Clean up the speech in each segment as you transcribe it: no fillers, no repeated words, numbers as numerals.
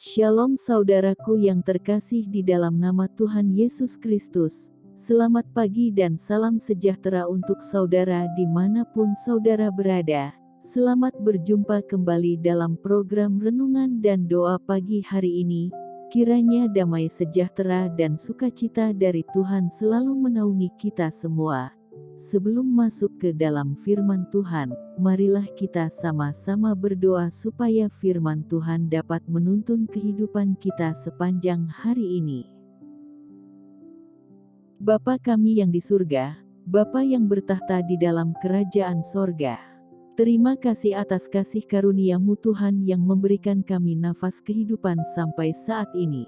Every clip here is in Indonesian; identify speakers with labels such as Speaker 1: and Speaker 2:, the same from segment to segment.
Speaker 1: Shalom saudaraku yang terkasih di dalam nama Tuhan Yesus Kristus. Selamat pagi dan salam sejahtera untuk saudara dimanapun saudara berada. Selamat berjumpa kembali dalam program Renungan dan Doa pagi hari ini. Kiranya damai sejahtera dan sukacita dari Tuhan selalu menaungi kita semua. Sebelum masuk ke dalam firman Tuhan, marilah kita sama-sama berdoa supaya firman Tuhan dapat menuntun kehidupan kita sepanjang hari ini. Bapa kami yang di surga, Bapa yang bertahta di dalam kerajaan sorga. Terima kasih atas kasih karunia-Mu Tuhan yang memberikan kami nafas kehidupan sampai saat ini.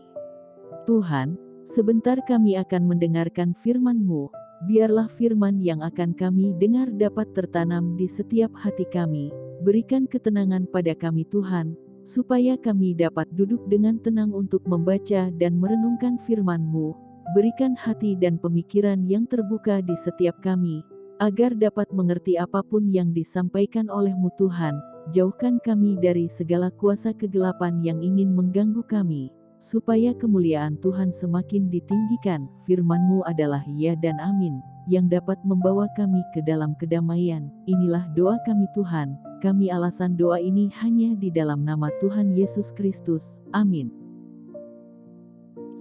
Speaker 1: Tuhan, sebentar kami akan mendengarkan firman-Mu. Biarlah firman yang akan kami dengar dapat tertanam di setiap hati kami. Berikan ketenangan pada kami Tuhan, supaya kami dapat duduk dengan tenang untuk membaca dan merenungkan firman-Mu. Berikan hati dan pemikiran yang terbuka di setiap kami, agar dapat mengerti apapun yang disampaikan oleh-Mu Tuhan. Jauhkan kami dari segala kuasa kegelapan yang ingin mengganggu kami, supaya kemuliaan Tuhan semakin ditinggikan. Firman-Mu adalah ya dan amin, yang dapat membawa kami ke dalam kedamaian. Inilah doa kami Tuhan, kami alasan doa ini hanya di dalam nama Tuhan Yesus Kristus. Amin.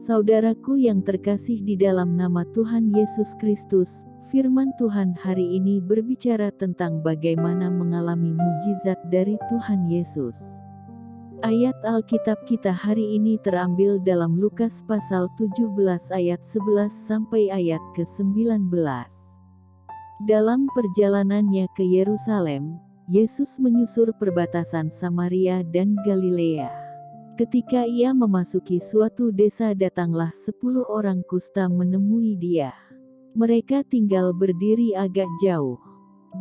Speaker 1: Saudaraku yang terkasih di dalam nama Tuhan Yesus Kristus, firman Tuhan hari ini berbicara tentang bagaimana mengalami mujizat dari Tuhan Yesus. Ayat Alkitab kita hari ini terambil dalam Lukas pasal 17 ayat 11 sampai ayat ke-19. Dalam perjalanannya ke Yerusalem, Yesus menyusur perbatasan Samaria dan Galilea. Ketika ia memasuki suatu desa, datanglah 10 orang kusta menemui dia. Mereka tinggal berdiri agak jauh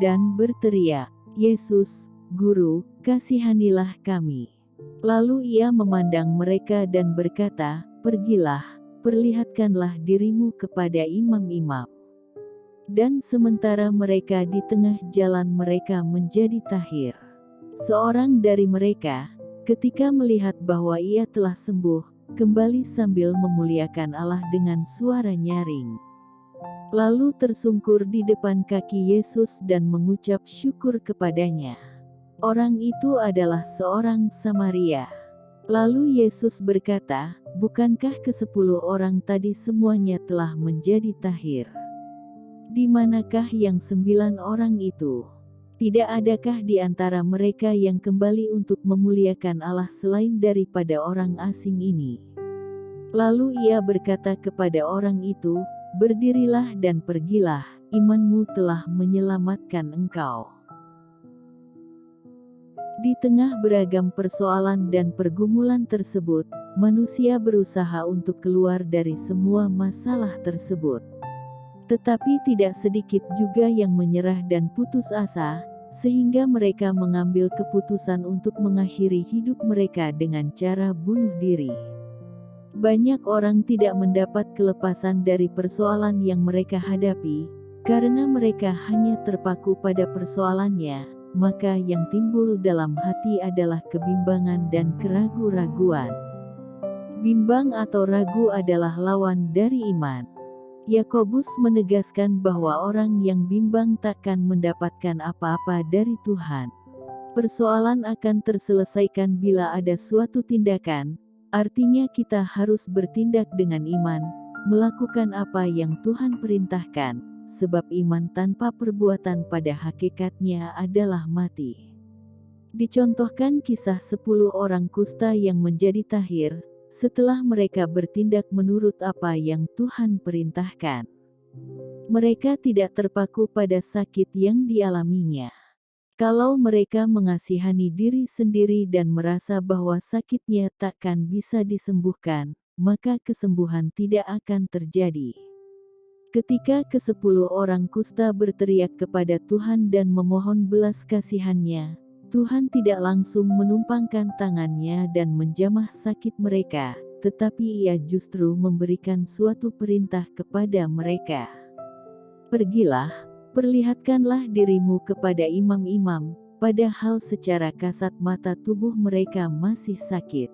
Speaker 1: dan berteriak, "Yesus, Guru, kasihanilah kami." Lalu ia memandang mereka dan berkata, "Pergilah, perlihatkanlah dirimu kepada imam-imam." Dan sementara mereka di tengah jalan, mereka menjadi tahir. Seorang dari mereka, ketika melihat bahwa ia telah sembuh, kembali sambil memuliakan Allah dengan suara nyaring. Lalu tersungkur di depan kaki Yesus dan mengucap syukur kepadanya. Orang itu adalah seorang Samaria. Lalu Yesus berkata, "Bukankah ke-10 orang tadi semuanya telah menjadi tahir? Di manakah yang 9 orang itu? Tidak adakah di antara mereka yang kembali untuk memuliakan Allah selain daripada orang asing ini?" Lalu ia berkata kepada orang itu, "Berdirilah dan pergilah, imanmu telah menyelamatkan engkau." Di tengah beragam persoalan dan pergumulan tersebut, manusia berusaha untuk keluar dari semua masalah tersebut. Tetapi tidak sedikit juga yang menyerah dan putus asa, sehingga mereka mengambil keputusan untuk mengakhiri hidup mereka dengan cara bunuh diri. Banyak orang tidak mendapat kelepasan dari persoalan yang mereka hadapi, karena mereka hanya terpaku pada persoalannya. Maka yang timbul dalam hati adalah kebimbangan dan keragu-raguan. Bimbang atau ragu adalah lawan dari iman. Yakobus menegaskan bahwa orang yang bimbang takkan mendapatkan apa-apa dari Tuhan. Persoalan akan terselesaikan bila ada suatu tindakan, artinya kita harus bertindak dengan iman, melakukan apa yang Tuhan perintahkan. Sebab iman tanpa perbuatan pada hakikatnya adalah mati. Dicontohkan kisah 10 orang kusta yang menjadi tahir, setelah mereka bertindak menurut apa yang Tuhan perintahkan. Mereka tidak terpaku pada sakit yang dialaminya. Kalau mereka mengasihani diri sendiri dan merasa bahwa sakitnya takkan bisa disembuhkan, maka kesembuhan tidak akan terjadi. Ketika ke-10 orang kusta berteriak kepada Tuhan dan memohon belas kasihan-Nya, Tuhan tidak langsung menumpangkan tangannya dan menjamah sakit mereka, tetapi Ia justru memberikan suatu perintah kepada mereka. "Pergilah, perlihatkanlah dirimu kepada imam-imam," padahal secara kasat mata tubuh mereka masih sakit.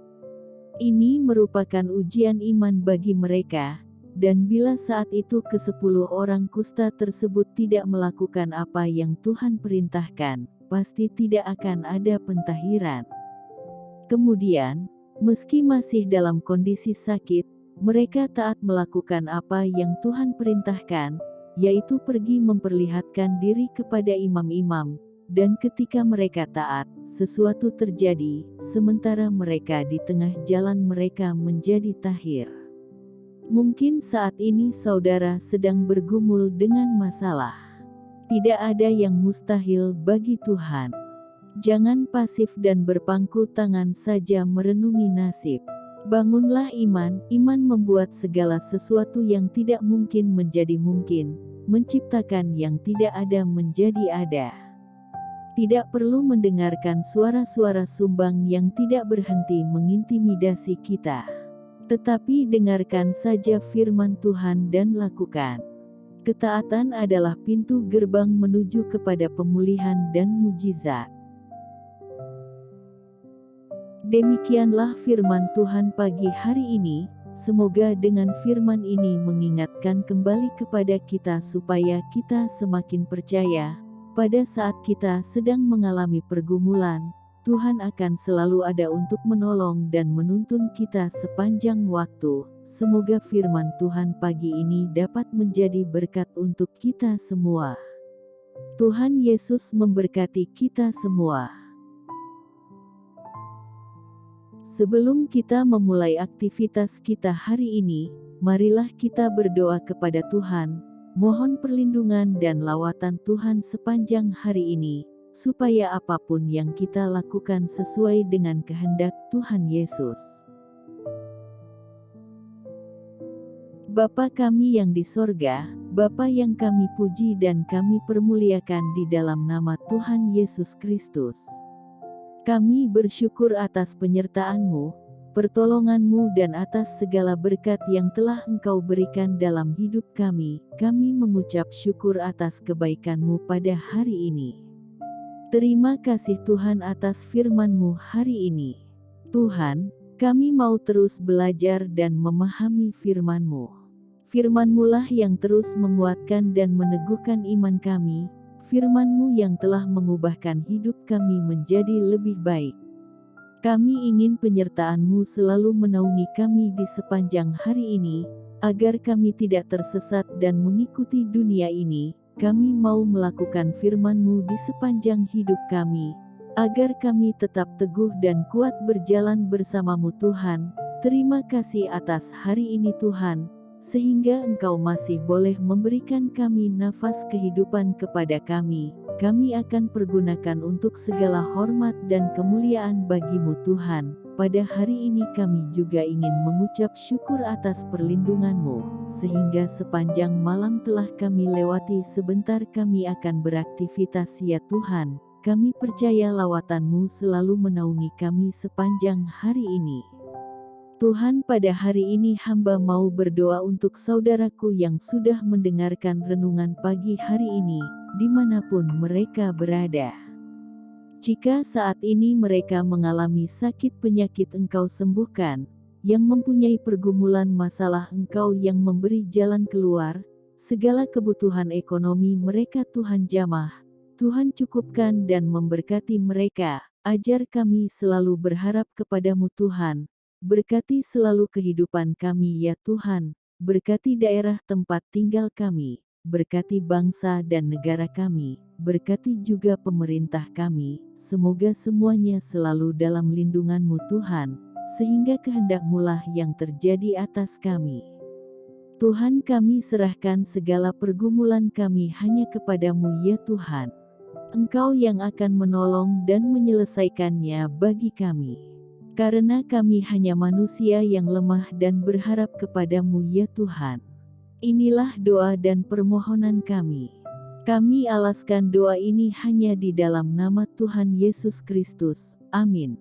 Speaker 1: Ini merupakan ujian iman bagi mereka, dan bila saat itu ke-10 orang kusta tersebut tidak melakukan apa yang Tuhan perintahkan, pasti tidak akan ada pentahiran. Kemudian, meski masih dalam kondisi sakit, mereka taat melakukan apa yang Tuhan perintahkan, yaitu pergi memperlihatkan diri kepada imam-imam, dan ketika mereka taat, sesuatu terjadi, sementara mereka di tengah jalan mereka menjadi tahir. Mungkin saat ini saudara sedang bergumul dengan masalah. Tidak ada yang mustahil bagi Tuhan. Jangan pasif dan berpangku tangan saja merenungi nasib. Bangunlah iman, iman membuat segala sesuatu yang tidak mungkin menjadi mungkin, menciptakan yang tidak ada menjadi ada. Tidak perlu mendengarkan suara-suara sumbang yang tidak berhenti mengintimidasi kita. Tetapi dengarkan saja firman Tuhan dan lakukan. Ketaatan adalah pintu gerbang menuju kepada pemulihan dan mujizat. Demikianlah firman Tuhan pagi hari ini. Semoga dengan firman ini mengingatkan kembali kepada kita supaya kita semakin percaya, pada saat kita sedang mengalami pergumulan, Tuhan akan selalu ada untuk menolong dan menuntun kita sepanjang waktu. Semoga firman Tuhan pagi ini dapat menjadi berkat untuk kita semua. Tuhan Yesus memberkati kita semua. Sebelum kita memulai aktivitas kita hari ini, marilah kita berdoa kepada Tuhan, mohon perlindungan dan lawatan Tuhan sepanjang hari ini, supaya apapun yang kita lakukan sesuai dengan kehendak Tuhan Yesus. Bapa kami yang di sorga, Bapa yang kami puji dan kami permuliakan di dalam nama Tuhan Yesus Kristus. Kami bersyukur atas penyertaan-Mu, pertolongan-Mu dan atas segala berkat yang telah Engkau berikan dalam hidup kami. Kami mengucap syukur atas kebaikan-Mu pada hari ini. Terima kasih Tuhan atas firman-Mu hari ini. Tuhan, kami mau terus belajar dan memahami firman-Mu. Firman-Mu lah yang terus menguatkan dan meneguhkan iman kami. Firman-Mu yang telah mengubahkan hidup kami menjadi lebih baik. Kami ingin penyertaan-Mu selalu menaungi kami di sepanjang hari ini, agar kami tidak tersesat dan mengikuti dunia ini. Kami mau melakukan firman-Mu di sepanjang hidup kami, agar kami tetap teguh dan kuat berjalan bersama-Mu Tuhan. Terima kasih atas hari ini Tuhan, sehingga Engkau masih boleh memberikan kami nafas kehidupan kepada kami. Kami akan pergunakan untuk segala hormat dan kemuliaan bagi-Mu Tuhan. Pada hari ini kami juga ingin mengucap syukur atas perlindungan-Mu, sehingga sepanjang malam telah kami lewati. Sebentar kami akan beraktivitas ya Tuhan. Kami percaya lawatan-Mu selalu menaungi kami sepanjang hari ini. Tuhan, pada hari ini hamba mau berdoa untuk saudaraku yang sudah mendengarkan renungan pagi hari ini, dimanapun mereka berada. Jika saat ini mereka mengalami sakit penyakit Engkau sembuhkan, yang mempunyai pergumulan masalah Engkau yang memberi jalan keluar, segala kebutuhan ekonomi mereka Tuhan jamah, Tuhan cukupkan dan memberkati mereka. Ajar kami selalu berharap kepada-Mu Tuhan. Berkati selalu kehidupan kami ya Tuhan, berkati daerah tempat tinggal kami, berkati bangsa dan negara kami, berkati juga pemerintah kami. Semoga semuanya selalu dalam lindungan-Mu Tuhan, sehingga kehendak-Mu lah yang terjadi atas kami. Tuhan, kami serahkan segala pergumulan kami hanya kepada-Mu ya Tuhan. Engkau yang akan menolong dan menyelesaikannya bagi kami. Karena kami hanya manusia yang lemah dan berharap kepada-Mu ya Tuhan. Inilah doa dan permohonan kami. Kami alaskan doa ini hanya di dalam nama Tuhan Yesus Kristus. Amin.